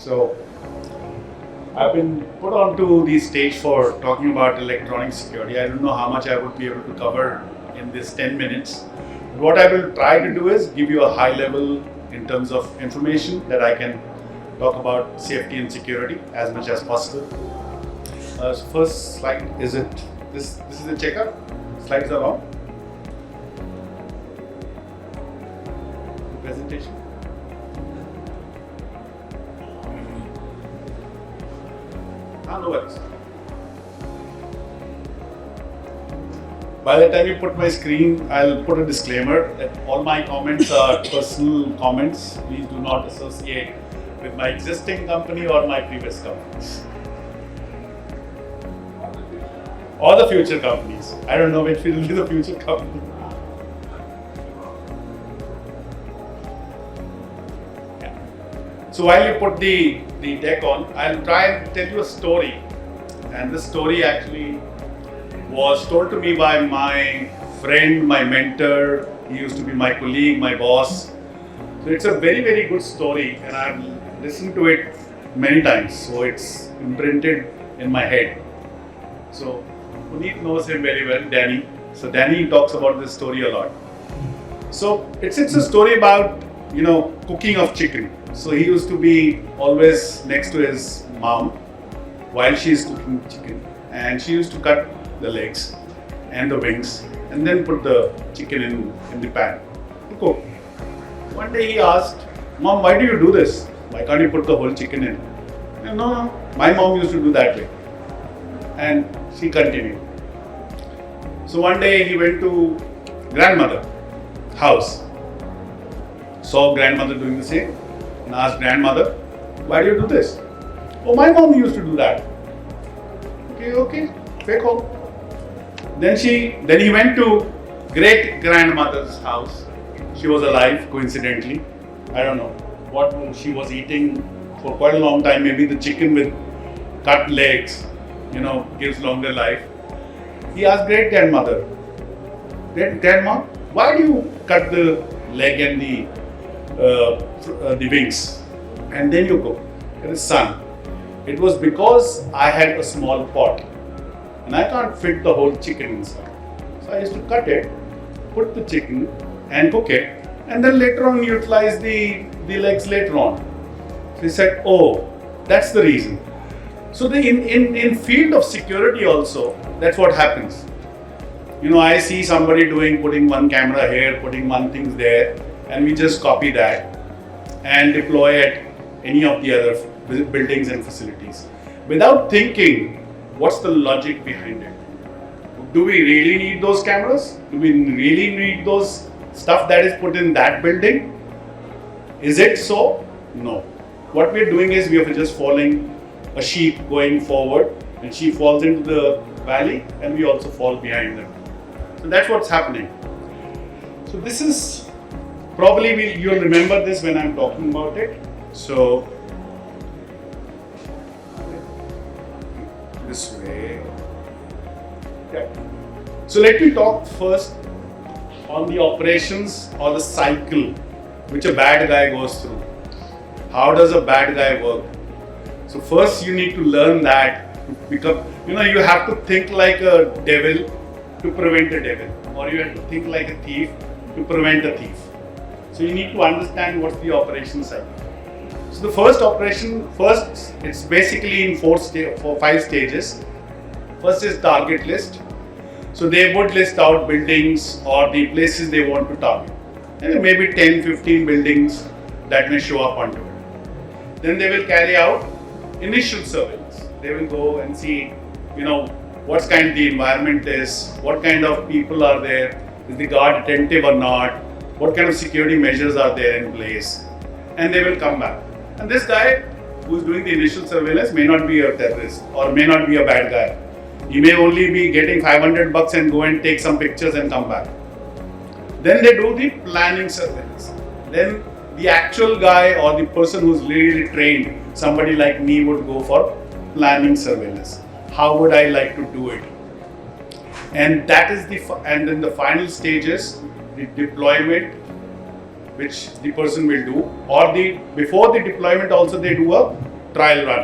So I've been put onto the stage for talking about electronic security. I don't know how much I would be able to cover in this 10 minutes. What I will try to do is give you a high level in terms of information that I can talk about safety and security as much as possible. So first slide, is it this is the checkup. Slides are on. Presentation. No worries. By the time you put my screen, I'll put a disclaimer that all my comments are personal comments. Please do not associate with my existing company or my previous companies. Or the future companies. I don't know which will be the future company. So while you put the deck on, I'll try and tell you a story. And this story actually was told to me by my friend, my mentor. He used to be my colleague, my boss. So it's a very, very good story, and I've listened to it many times. So it's imprinted in my head. So Puneet knows him very well, Danny. So Danny talks about this story a lot. So it's a story about, cooking of chicken. So he used to be always next to his mom while she is cooking chicken, and she used to cut the legs and the wings and then put the chicken in the pan to cook. One day he asked, "Mom, why do you do this? Why can't you put the whole chicken in?" No, my mom used to do that way. And she continued. So one day he went to grandmother house, saw grandmother doing the same, and asked grandmother, "Why do you do this?" "Oh, my mom used to do that." Okay, fake home. Then he went to great grandmother's house. She was alive, coincidentally. I don't know what she was eating for quite a long time. Maybe the chicken with cut legs, gives longer life. He asked great grandmother, "Grandma, why do you cut the leg and the wings and then you cook?" And his son, "It was because I had a small pot and I can't fit the whole chicken inside. So I used to cut it, put the chicken and cook it, and then later on utilize the legs later on." So he said, "Oh, that's the reason." So in field of security also, that's what happens. I see somebody putting one camera here, putting one thing there, and we just copy that and deploy at any of the other buildings and facilities without thinking what's the logic behind it. Do we really need those cameras? Do we really need those stuff that is put in that building? Is it so? No. What we're doing is we are just following a sheep going forward, and she falls into the valley and we also fall behind them. So that's what's happening. So this is probably you'll remember this when I'm talking about it. So this way. Okay. So let me talk first on the operations or the cycle which a bad guy goes through. How does a bad guy work? So first you need to learn that to become, you have to think like a devil to prevent a devil, or you have to think like a thief to prevent a thief. So you need to understand what's the operation cycle. So the first it's basically in 5 stages. First is target list. So they would list out buildings or the places they want to target. And maybe 10-15 buildings that may show up onto it. Then they will carry out initial surveillance. They will go and see, what kind of the environment is, what kind of people are there, is the guard attentive or not, what kind of security measures are there in place, and they will come back. And this guy who is doing the initial surveillance may not be a terrorist or may not be a bad guy. He may only be getting $500 and go and take some pictures and come back. Then they do the planning surveillance. Then the actual guy or the person who's really trained, somebody like me, would go for planning surveillance. How would I like to do it? And that is and then the final stages, the deployment, which the person will do, or before the deployment also they do a trial run.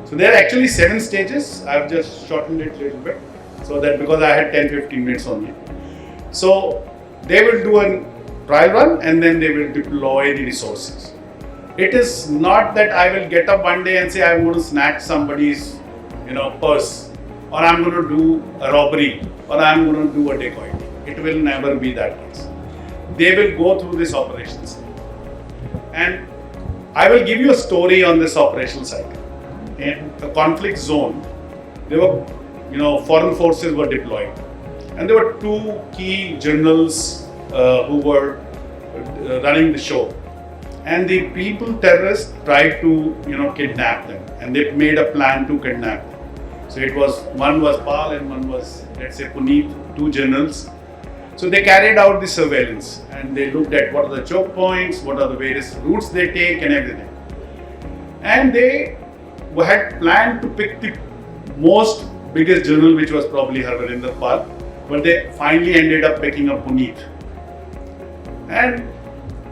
So there are actually 7 stages. I've just shortened it a little bit so that because I had 10-15 minutes only. So they will do a trial run and then they will deploy the resources. It is not that I will get up one day and say I'm going to snatch somebody's purse, or I'm going to do a robbery, or I'm going to do a dacoity. It will never be that case. They will go through this operations. And I will give you a story on this operational cycle. In a conflict zone, there were, foreign forces were deployed, and there were 2 key generals who were running the show. And the people terrorists tried to, kidnap them, and they made a plan to kidnap them. So one was Pal and one was, let's say, Puneet, 2 generals. So they carried out the surveillance and they looked at what are the choke points, what are the various routes they take and everything. And they had planned to pick the most biggest general, which was probably Hervirender Pal, but they finally ended up picking up Puneet. And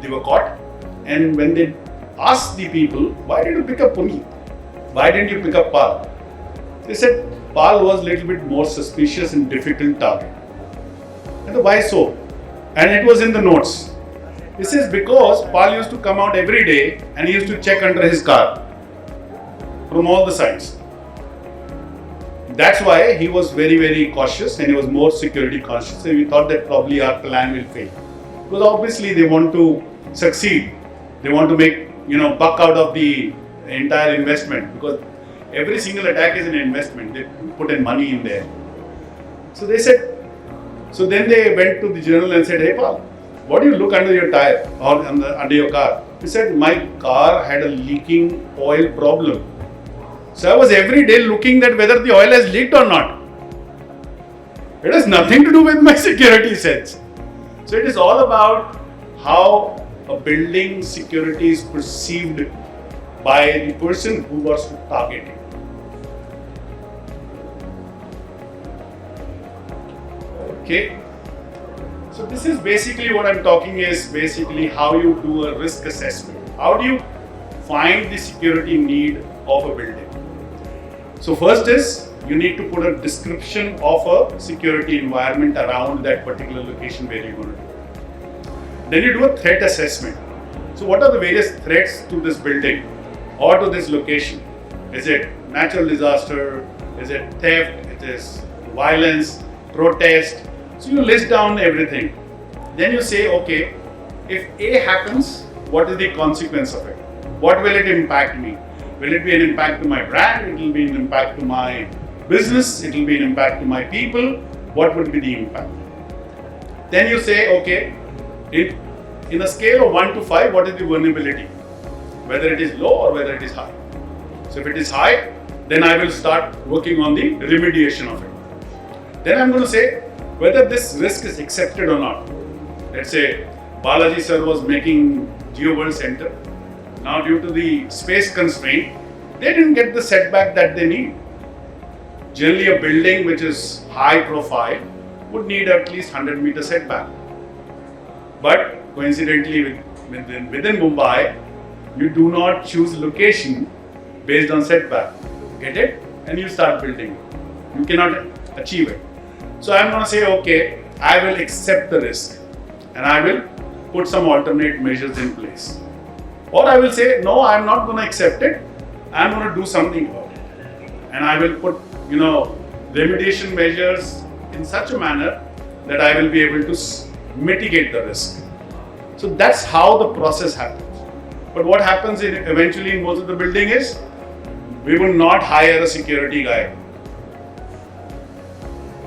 they were caught. And when they asked the people, why did you pick up Puneet? Why didn't you pick up Pal? They said Pal was a little bit more suspicious and difficult target. And why so? And it was in the notes. This is because Pal used to come out every day and he used to check under his car from all the sides. That's why he was very, very cautious and he was more security conscious. And we thought that probably our plan will fail. Because obviously they want to succeed. They want to make, buck out of the entire investment, because every single attack is an investment. They put in money in there. So they said, so then they went to the general and said, hey Pal, what do you look under your tire or under your car? He said, my car had a leaking oil problem. So I was every day looking that whether the oil has leaked or not. It has nothing to do with my security sense. So it is all about how a building security is perceived by the person who was targeted. Okay. So this is basically what I'm talking is basically how you do a risk assessment. How do you find the security need of a building? So first is you need to put a description of a security environment around that particular location where you're going to do. Then you do a threat assessment. So what are the various threats to this building or to this location? Is it natural disaster? Is it theft? It is violence, protest? So you list down everything. Then you say, okay, if A happens, what is the consequence of it? What will it impact me? Will it be an impact to my brand? It will be an impact to my business? It will be an impact to my people? What would be the impact? Then you say, okay, in a scale of 1 to 5, what is the vulnerability? Whether it is low or whether it is high. So if it is high, then I will start working on the remediation of it. Then I'm going to say whether this risk is accepted or not. Let's say Balaji sir was making Geo World Center. Now due to the space constraint, they didn't get the setback that they need. Generally a building which is high profile would need at least 100-meter setback. But coincidentally within Mumbai, you do not choose location based on setback. Get it? And you start building. You cannot achieve it. So I'm going to say, okay, I will accept the risk and I will put some alternate measures in place. Or I will say, no, I'm not going to accept it. I'm going to do something about it. And I will put, remediation measures in such a manner that I will be able to mitigate the risk. So that's how the process happens. But what happens eventually in most of the building is, we will not hire a security guy.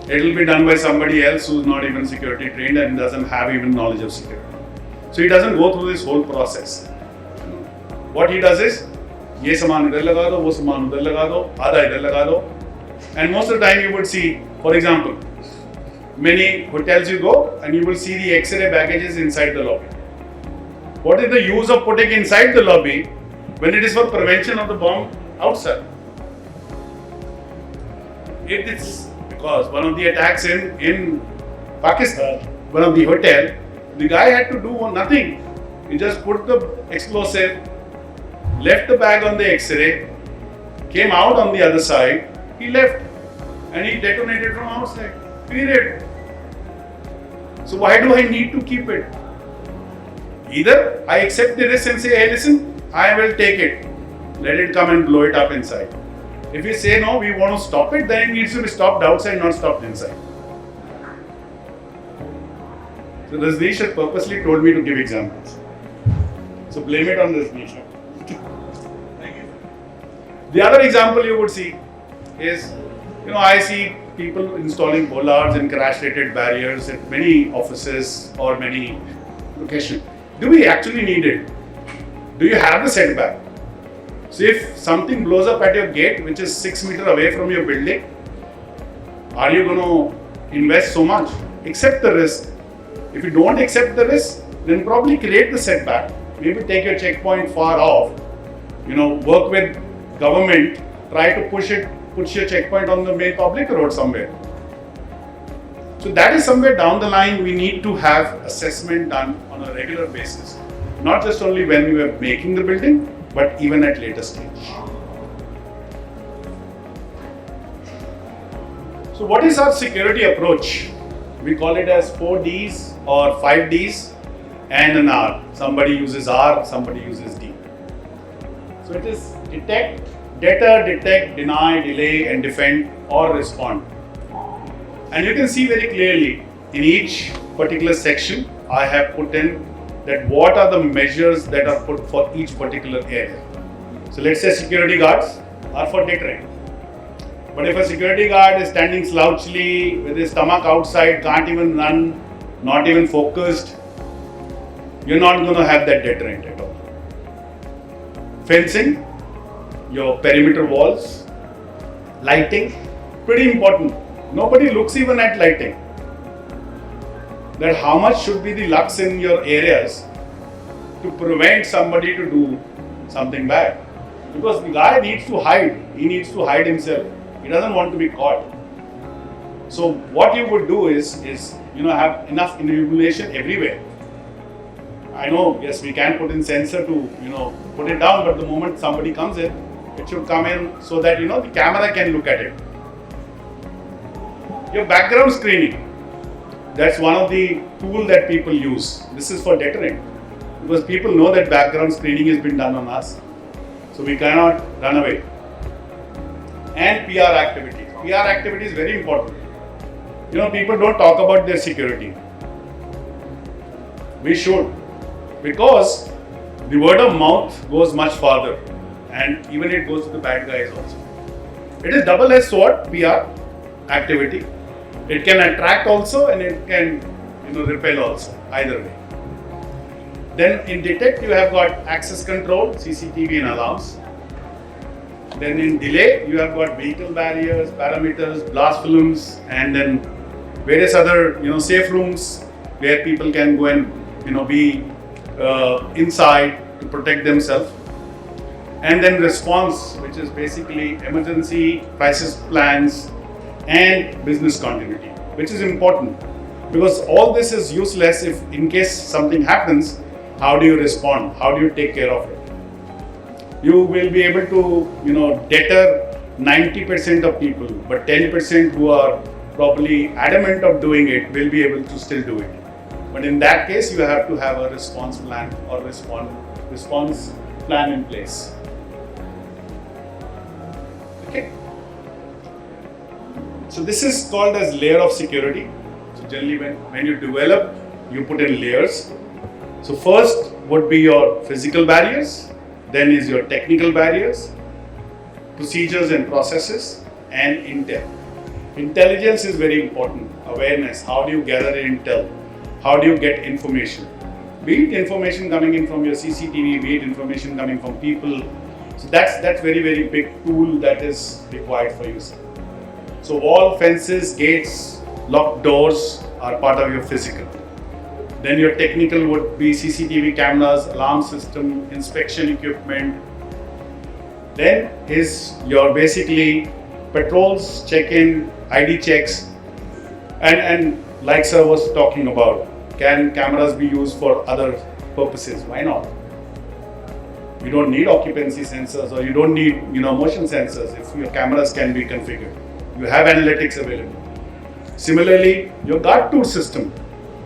It will be done by somebody else who's not even security trained and doesn't have even knowledge of security. So he doesn't go through this whole process. What he does is, ये सामान इधर लगा दो, वो सामान उधर लगा दो, आधा इधर लगा दो. And most of the time you would see, for example, many hotels you go and you will see the X-ray baggages inside the lobby. What is the use of putting inside the lobby when it is for prevention of the bomb outside? It is because one of the attacks in Pakistan, one of the hotel, the guy had to do nothing. He just put the explosive left the bag on the X-ray, came out on the other side, he left and he detonated from outside. Period. So why do I need to keep it? Either I accept the risk and say, hey listen, I will take it. Let it come and blow it up inside. If we say no, we want to stop it, then it needs to be stopped outside, not stopped inside. So Rajneesh has purposely told me to give examples. So blame it on Rajneesh. The other example you would see is, I see people installing bollards and crash-rated barriers at many offices or many locations. Do we actually need it? Do you have the setback? So if something blows up at your gate, which is 6 meters away from your building, are you going to invest so much? Accept the risk. If you don't accept the risk, then probably create the setback. Maybe take your checkpoint far off. Work with government, try to push your checkpoint on the main public road somewhere. So that is somewhere down the line we need to have assessment done on a regular basis. Not just only when we are making the building, but even at later stage. So what is our security approach? We call it as 4Ds or 5Ds and an R. Somebody uses R, somebody uses D. So it is detect, deter, detect, deny, delay and defend or respond. And you can see very clearly in each particular section I have put in that what are the measures that are put for each particular area. So let's say security guards are for deterrent. But if a security guard is standing slouchily with his stomach outside, can't even run, not even focused, you're not going to have that deterrent at all. Fencing, your perimeter walls, lighting, pretty important. Nobody looks even at lighting. That how much should be the lux in your areas to prevent somebody to do something bad. Because the guy needs to hide. He needs to hide himself. He doesn't want to be caught. So what you would do is have enough illumination everywhere. I know, yes, we can put in sensor to put it down, but the moment somebody comes in, it should come in so that the camera can look at it. Your background screening. That's one of the tools that people use. This is for deterrent. Because people know that background screening has been done on us. So we cannot run away. And PR activity. PR activity is very important. People don't talk about their security. We should. Because the word of mouth goes much farther. And even it goes to the bad guys also. It is double-edged sword, PR activity. It can attract also and it can repel also, either way. Then in detect you have got access control, CCTV and alarms. Then in delay you have got vehicle barriers, parameters, blast films and then various other safe rooms where people can go and be inside to protect themselves. And then response, which is basically emergency, crisis plans and business continuity, which is important because all this is useless if in case something happens, how do you respond? How do you take care of it? You will be able to deter 90% of people, but 10% who are probably adamant of doing it will be able to still do it. But in that case, you have to have a response plan or response plan in place. Okay. So this is called as layer of security. So generally when you develop, you put in layers. So first would be your physical barriers, then is your technical barriers, procedures and processes, and intel. Intelligence is very important. Awareness, how do you gather intel? How do you get information? Be it information coming in from your CCTV, be it information coming from people. So that's very, very big tool that is required for you. So wall, fences, gates, locked doors are part of your physical. Then your technical would be CCTV cameras, alarm system, inspection equipment. Then is your basically patrols, check-in, ID checks, and like sir was talking about, can cameras be used for other purposes? Why not? You don't need occupancy sensors, or you don't need motion sensors if your cameras can be configured. You have analytics available. Similarly, your guard tour system.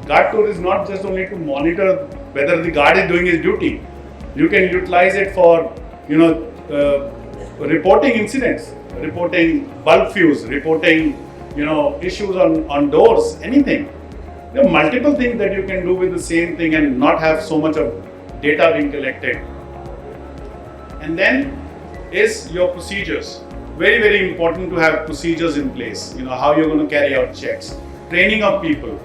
Guard tour is not just only to monitor whether the guard is doing his duty. You can utilize it for reporting incidents, reporting bulb fuse, reporting issues on doors, anything. There are multiple things that you can do with the same thing and not have so much of data being collected. And then is your procedures. Very, very important to have procedures in place. How you're going to carry out checks. Training of people.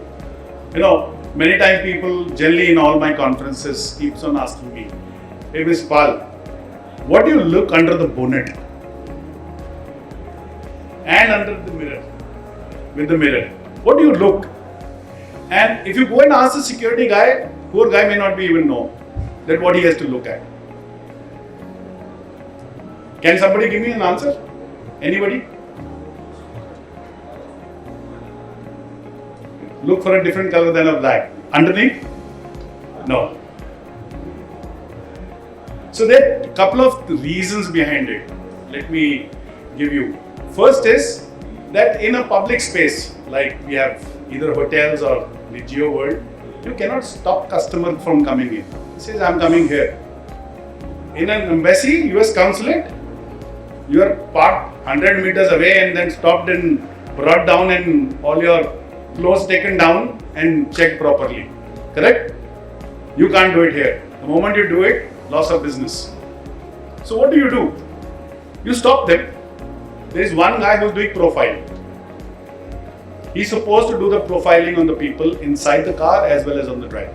Many times people, generally in all my conferences, keeps on asking me, hey Ms. Pal, what do you look under the bonnet? And under the mirror, with the mirror. What do you look? And if you go and ask the security guy, poor guy may not be even know that what he has to look at. Can somebody give me an answer? Anybody? Look for a different color than a black. Underneath? No. So there are a couple of reasons behind it. Let me give you. First is that in a public space, like we have either hotels or the Geo World, you cannot stop customer from coming in. He says, I'm coming here. In an embassy, US consulate, you are parked 100 meters away and then stopped and brought down and all your clothes taken down and checked properly. Correct? You can't do it here. The moment you do it, loss of business. So what do? You stop them. There is one guy who's doing profiling. He's supposed to do the profiling on the people inside the car as well as on the driver.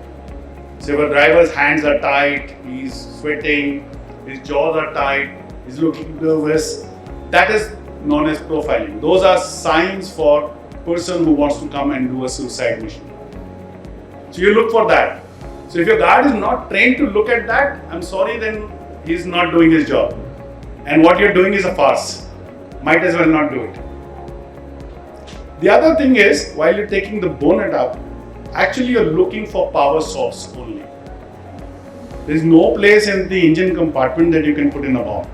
So if a driver's hands are tight, he's sweating, his jaws are tight, he's looking nervous, that is known as profiling. Those are signs for person who wants to come and do a suicide mission. So you look for that. So if your guard is not trained to look at that, I'm sorry, then he's not doing his job. And what you're doing is a farce. Might as well not do it. The other thing is, while you're taking the bonnet up, actually you're looking for power source only. There is no place in the engine compartment that you can put in a bomb.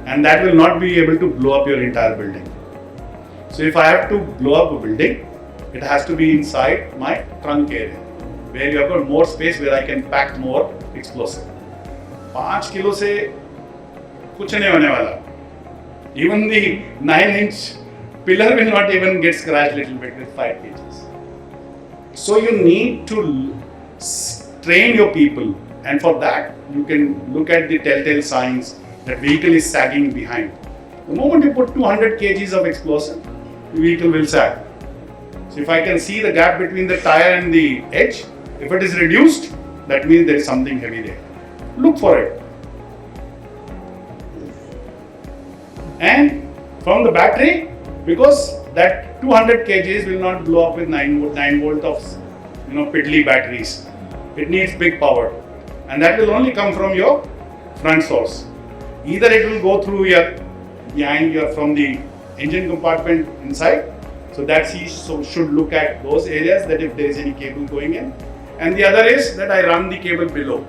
And that will not be able to blow up your entire building. So if I have to blow up a building, it has to be inside my trunk area, where you have got more space where I can pack more explosive. 5 kilo se kuch nahi hone wala. Even the 9-inch pillar will not even get scratched a little bit with 5 kgs. So you need to train your people, and for that you can look at the telltale signs that vehicle is sagging behind. The moment you put 200 kgs of explosive, the vehicle will sag. So if I can see the gap between the tire and the edge, if it is reduced, that means there is something heavy there. Look for it. And from the battery, because that 200 kgs will not blow up with 9 volt of piddly batteries. It needs big power, and that will only come from your front source. Either it will go through from the engine compartment inside, so that he should look at those areas that if there is any cable going in, and the other is that I run the cable below,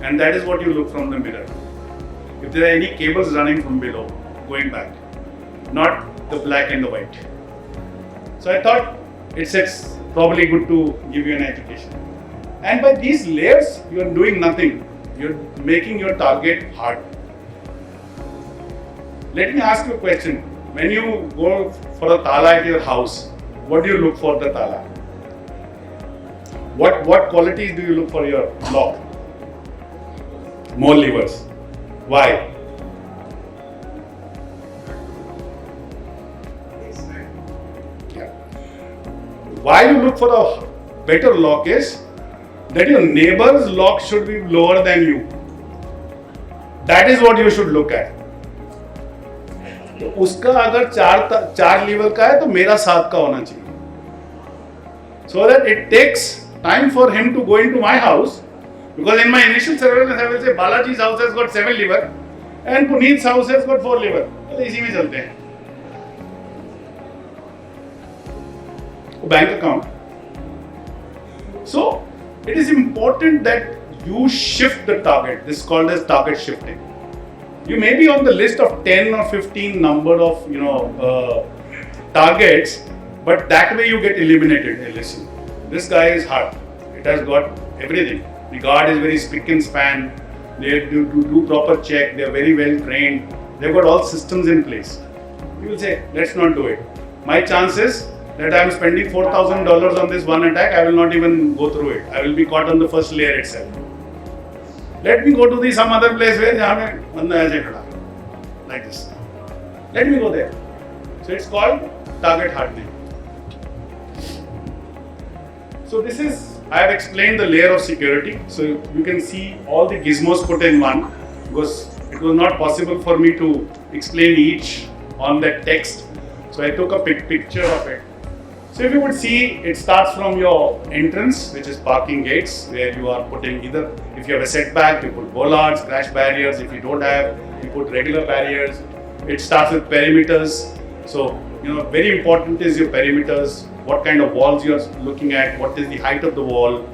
and that is what you look from the mirror. If there are any cables running from below, going back, not the black and the white. So I thought it's probably good to give you an education. And by these layers, you are doing nothing. You're making your target hard. Let me ask you a question. When you go for a tala at your house, what do you look for the tala? What qualities do you look for your lock? More levers. Why? Why you look for a better lock is that your neighbor's lock should be lower than you. That is what you should look at. तो उसका अगर 4 liver का है तो मेरा 7 का होना चाहिए. So that it takes time for him to go into my house, because in my initial surveillance I will say Balaji's house has got 7 lever and Puneet's house has got 4 lever. तो इसी में चलते हैं. Bank account. So it is important that you shift the target. This is called as target shifting. You may be on the list of 10 or 15 number of targets, but that way you get eliminated. Hey, listen, this guy is hard. It has got everything. The guard is very spick and span. They do proper check. They are very well trained. They've got all systems in place. You will say, let's not do it. My chances that I am spending $4,000 on this one attack, I will not even go through it. I will be caught on the first layer itself. Let me go to some other place where like this. Let me go there. So it's called target hardening. So this is, I have explained the layer of security. So you can see all the gizmos put in one, because it was not possible for me to explain each on that text. So I took a picture of it. So if you would see, it starts from your entrance, which is parking gates, where you are putting either, if you have a setback, you put bollards, crash barriers. If you don't have, you put regular barriers. It starts with perimeters. So, very important is your perimeters. What kind of walls you are looking at? What is the height of the wall?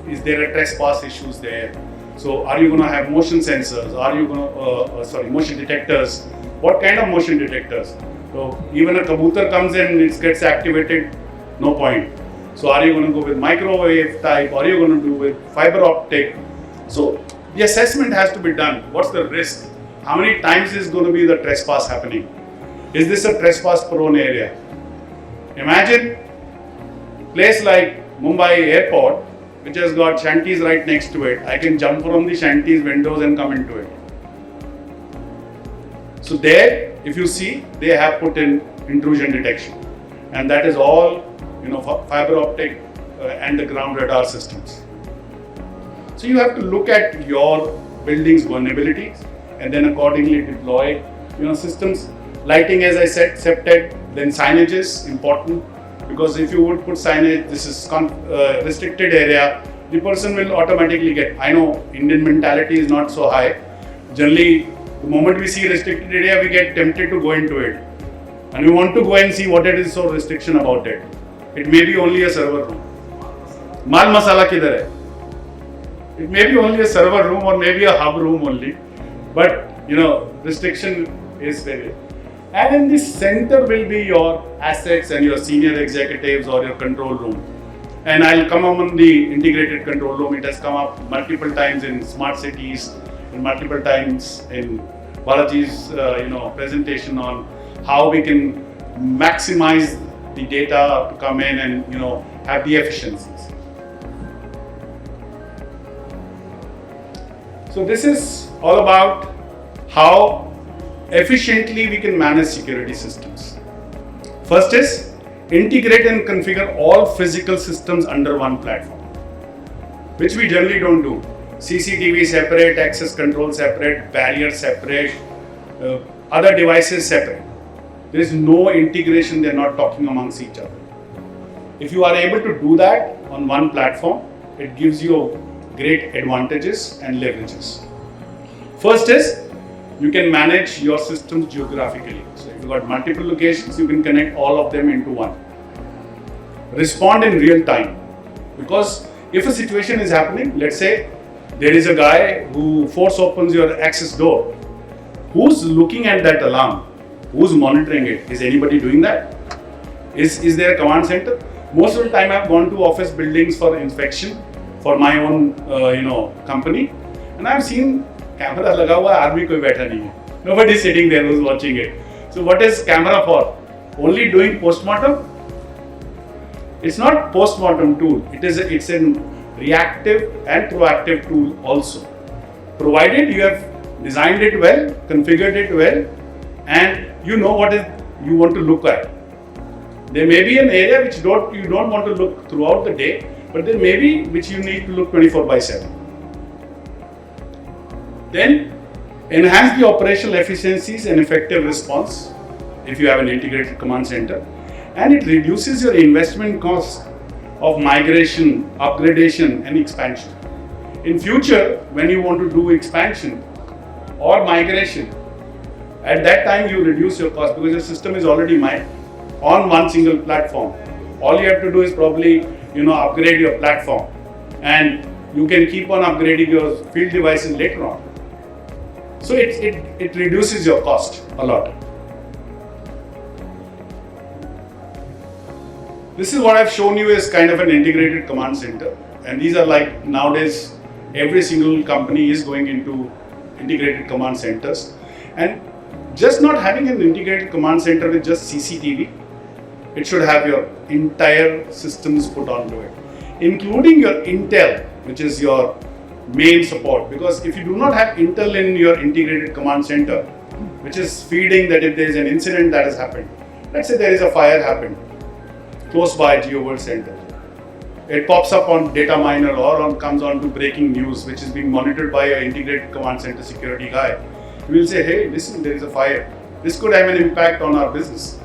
Is there a trespass issues there? So, are you going to have motion sensors? Are you going to, motion detectors? What kind of motion detectors? So even a kabutar comes in, it gets activated, no point. So are you going to go with microwave type, or are you going to do with fiber optic? So the assessment has to be done. What's the risk? How many times is going to be the trespass happening? Is this a trespass prone area? Imagine place like Mumbai airport, which has got shanties right next to it. I can jump from the shanties windows and come into it. So there, if you see, they have put in intrusion detection, and that is all fiber optic and the ground radar systems. So you have to look at your building's vulnerabilities and then accordingly deploy systems. Lighting, as I said, septed. Then signage is important, because if you would put signage, this is restricted area, the person will automatically get. I know Indian mentality is not so high. Generally, the moment we see restricted area, we get tempted to go into it. And we want to go and see what it is so restriction about it. It may be only a server room. Mal masala kidhar hai? It may be only a server room or maybe a hub room only. But, restriction is very. And in the center will be your assets and your senior executives or your control room. And I'll come on the integrated control room. It has come up multiple times in smart cities, and multiple times in Balaji's presentation on how we can maximize the data to come in and have the efficiencies. So this is all about how efficiently we can manage security systems. First is integrate and configure all physical systems under one platform, which we generally don't do. CCTV separate, access control separate, barrier separate, other devices separate. There is no integration, they are not talking amongst each other. If you are able to do that on one platform, it gives you great advantages and leverages. First is, you can manage your systems geographically. So if you've got multiple locations, you can connect all of them into one. Respond in real time. Because if a situation is happening, let's say there is a guy who force opens your access door. Who's looking at that alarm? Who's monitoring it? Is anybody doing that? Is there a command center? Most of the time I've gone to office buildings for inspection for my own company, and I've seen camera laga hua hai, aadmi koi baitha nahi hai. Nobody is sitting there who's watching it. So what is camera for? Only doing postmortem? It's not postmortem tool. It's a reactive and proactive tool also. Provided you have designed it well, configured it well, and you know what you want to look at. There may be an area which you don't want to look throughout the day, but there may be which you need to look 24/7. Then enhance the operational efficiencies and effective response if you have an integrated command center, and it reduces your investment cost of migration, upgradation and expansion. In future, when you want to do expansion or migration, at that time you reduce your cost because your system is already on one single platform. All you have to do is probably upgrade your platform, and You can keep on upgrading your field devices later on. So it reduces your cost a lot. This is what I've shown you is kind of an integrated command center. And these are like nowadays, every single company is going into integrated command centers. And just not having an integrated command center with just CCTV, it should have your entire systems put onto it, including your Intel, which is your main support. Because if you do not have Intel in your integrated command center, which is feeding that if there is an incident that has happened, let's say there is a fire happened close by GeoWorld Center, it pops up on data miner or comes on to breaking news, which is being monitored by an integrated command center security guy. He will say, hey, listen, there is a fire. This could have an impact on our business.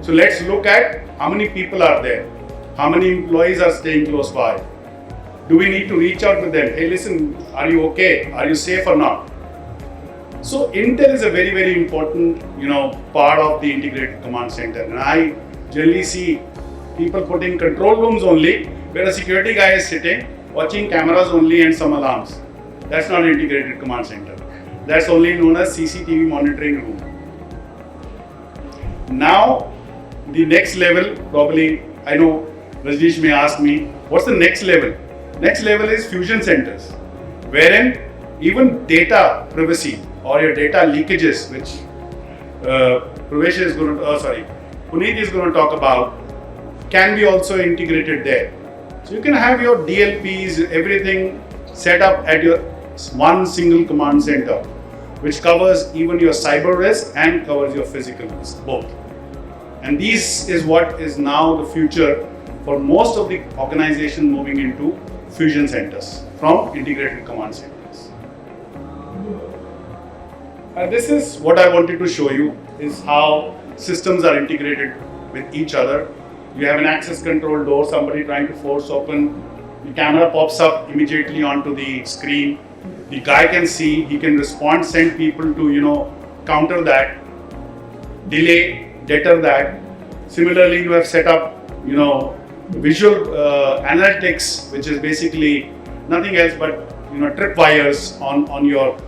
So let's look at how many people are there, how many employees are staying close by. Do we need to reach out to them? Hey, listen, are you okay? Are you safe or not? So Intel is a very, very important, part of the integrated command center. And I generally see people putting control rooms only, where a security guy is sitting, watching cameras only and some alarms. That's not an integrated command center. That's only known as CCTV monitoring room. Now, the next level, probably, I know Rajneesh may ask me, what's the next level? Next level is fusion centers, wherein even data privacy or your data leakages, which Puneet is going to talk about, can be also integrated there. So you can have your DLPs, everything set up at your one single command center, which covers even your cyber risk and covers your physical risk, both. And this is what is now the future for most of the organizations moving into fusion centers from integrated command centers. This is what I wanted to show you, is how systems are integrated with each other. You have an access control door, somebody trying to force open, the camera pops up immediately onto the screen. The guy can see, he can respond, send people to, counter that, delay, deter that. Similarly, you have set up, visual analytics, which is basically nothing else but, tripwires on your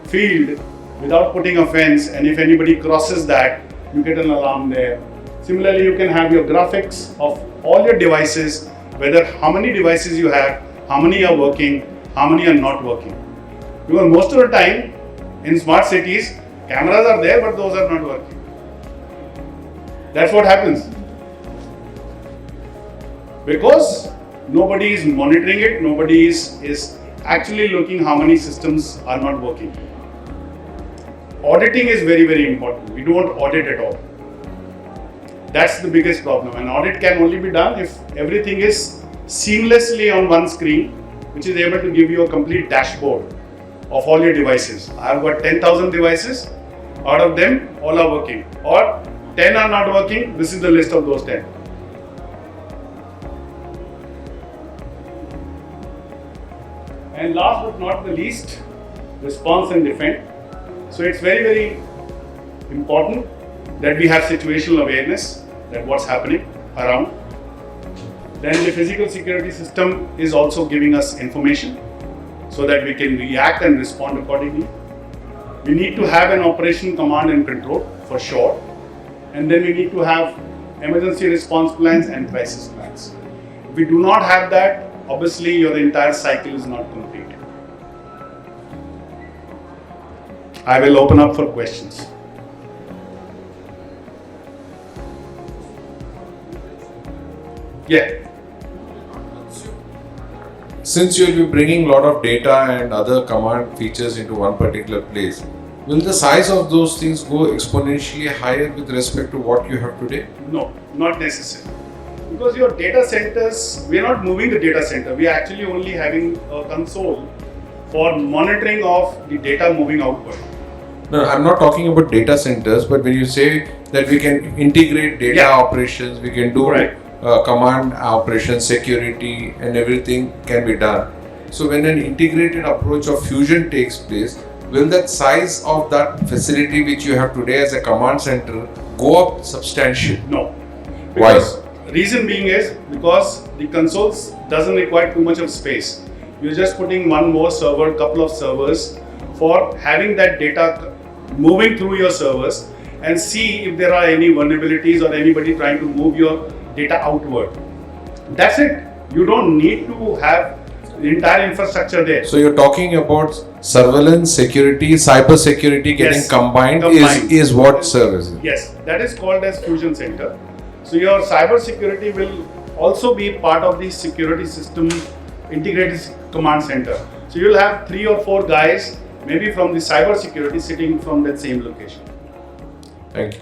field without putting a fence. And if anybody crosses that, you get an alarm there. Similarly, you can have your graphics of all your devices, whether how many devices you have, how many are working, how many are not working. Because most of the time in smart cities, cameras are there, but those are not working. That's what happens. Because nobody is monitoring it, nobody is actually looking how many systems are not working. Auditing is very, very important. We don't audit at all. That's the biggest problem. An audit can only be done if everything is seamlessly on one screen, which is able to give you a complete dashboard of all your devices. I've got 10,000 devices, out of them all are working, or 10 are not working. This is the list of those 10. And last but not the least, response and defend. So it's very, very important that we have situational awareness that what's happening around. Then the physical security system is also giving us information so that we can react and respond accordingly. We need to have an operation command and control for sure. And then we need to have emergency response plans and crisis plans. If we do not have that, obviously your entire cycle is not complete. I will open up for questions. Yeah. Since you will be bringing a lot of data and other command features into one particular place, will the size of those things go exponentially higher with respect to what you have today? No, not necessarily. Because your data centers, we are not moving the data center. We are actually only having a console for monitoring of the data moving outward. No, I'm not talking about data centers, but when you say that we can integrate data operations, we can do command operations, security, and everything can be done. So when an integrated approach of fusion takes place, will that size of that facility which you have today as a command center go up substantially? No. Why? Reason being is because the consoles doesn't require too much of space. You're just putting one more server, couple of servers for having that data moving through your servers and see if there are any vulnerabilities or anybody trying to move your data outward. That's it. You don't need to have the entire infrastructure there. So you're talking about surveillance, security, cyber security getting Yes, combined. combined. Is what service? Yes, that is called as Fusion Center. So your cyber security will also be part of the security system integrated command center. So you'll have 3 or 4 guys, maybe from the cyber security, sitting from that same location. Thank you.